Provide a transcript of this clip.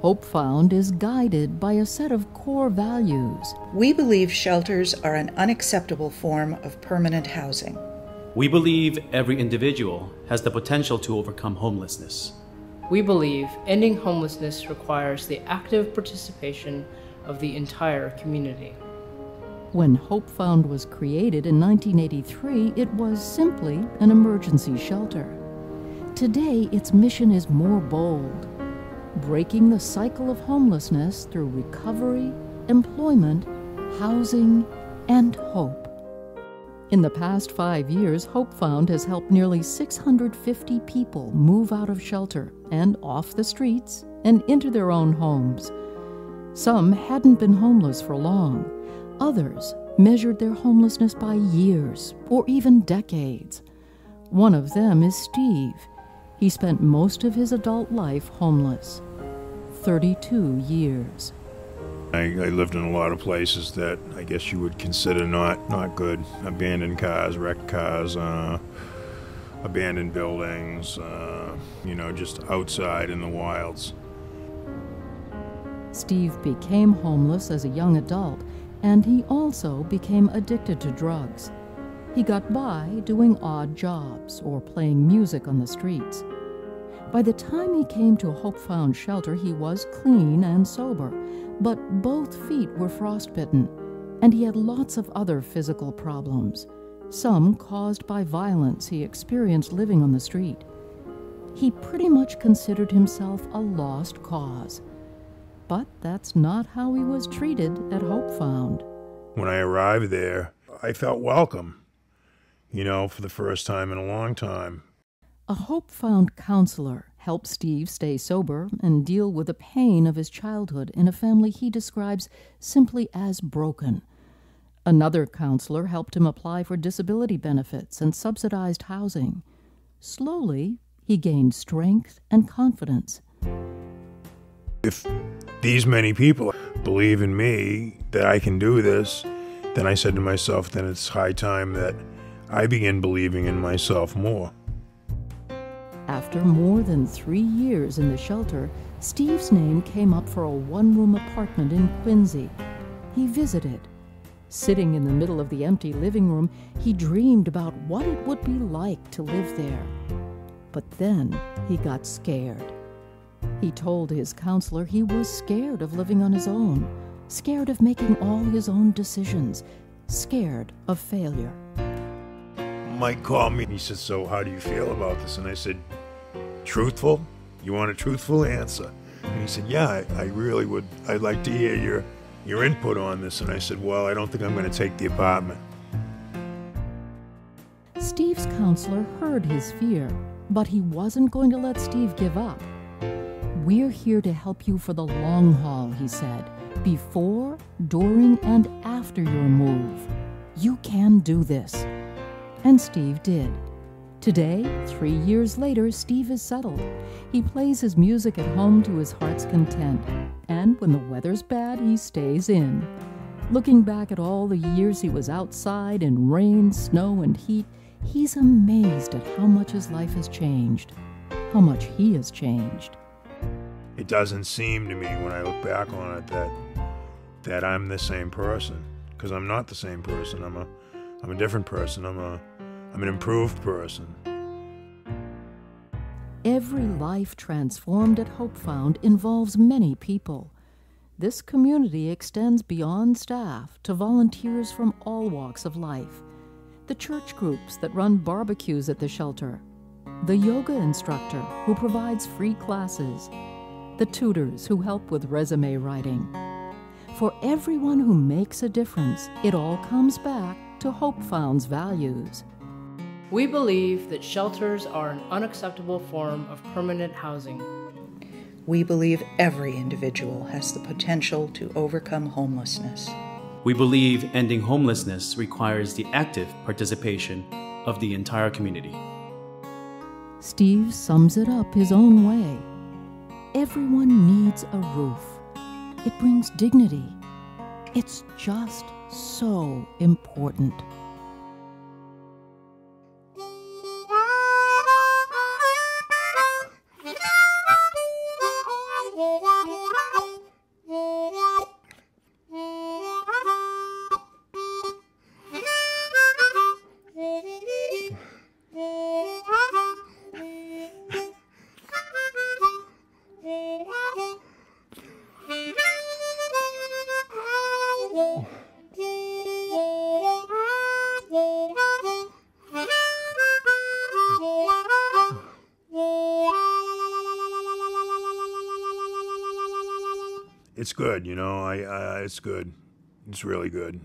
hopeFound is guided by a set of core values. We believe shelters are an unacceptable form of permanent housing. We believe every individual has the potential to overcome homelessness. We believe ending homelessness requires the active participation of the entire community. When hopeFound was created in 1983, it was simply an emergency shelter. Today, its mission is more bold, breaking the cycle of homelessness through recovery, employment, housing, and hope. In the past 5 years, hopeFound has helped nearly 650 people move out of shelter and off the streets and into their own homes. Some hadn't been homeless for long. Others measured their homelessness by years or even decades. One of them is Steve. He spent most of his adult life homeless. 32 years. I lived in a lot of places that I guess you would consider not good. Abandoned cars, wrecked cars, abandoned buildings, just outside in the wilds. Steve became homeless as a young adult, and he also became addicted to drugs. He got by doing odd jobs or playing music on the streets. By the time he came to a hopeFound shelter, he was clean and sober, but both feet were frostbitten, and he had lots of other physical problems, some caused by violence he experienced living on the street. He pretty much considered himself a lost cause. But that's not how he was treated at hopeFound. When I arrived there, I felt welcome, for the first time in a long time. A hopeFound counselor helped Steve stay sober and deal with the pain of his childhood in a family he describes simply as broken. Another counselor helped him apply for disability benefits and subsidized housing. Slowly, he gained strength and confidence. If these many people believe in me, that I can do this, then I said to myself, then it's high time that I begin believing in myself more. After more than 3 years in the shelter, Steve's name came up for a one-room apartment in Quincy. He visited. Sitting in the middle of the empty living room, he dreamed about what it would be like to live there. But then he got scared. He told his counselor he was scared of living on his own, scared of making all his own decisions, scared of failure. Mike called me. He said, so how do you feel about this? And I said, truthful? You want a truthful answer? And he said, yeah, I really would. I'd like to hear your input on this. And I said, well, I don't think I'm going to take the apartment. Steve's counselor heard his fear, but he wasn't going to let Steve give up. We're here to help you for the long haul, he said, before, during, and after your move. You can do this. And Steve did. Today, 3 years later, Steve is settled. He plays his music at home to his heart's content. And when the weather's bad, he stays in. Looking back at all the years he was outside in rain, snow, and heat, he's amazed at how much his life has changed, how much he has changed. It doesn't seem to me when I look back on it that I'm the same person, because I'm not the same person. I'm a different person. I'm an improved person. Every life transformed at hopeFound involves many people. This community extends beyond staff to volunteers from all walks of life. The church groups that run barbecues at the shelter, the yoga instructor who provides free classes, the tutors who help with resume writing. For everyone who makes a difference, it all comes back to hopeFound's values. We believe that shelters are an unacceptable form of permanent housing. We believe every individual has the potential to overcome homelessness. We believe ending homelessness requires the active participation of the entire community. Steve sums it up his own way. Everyone needs a roof. It brings dignity. It's just so important. Yeah. it's good, you know. It's good. It's really good.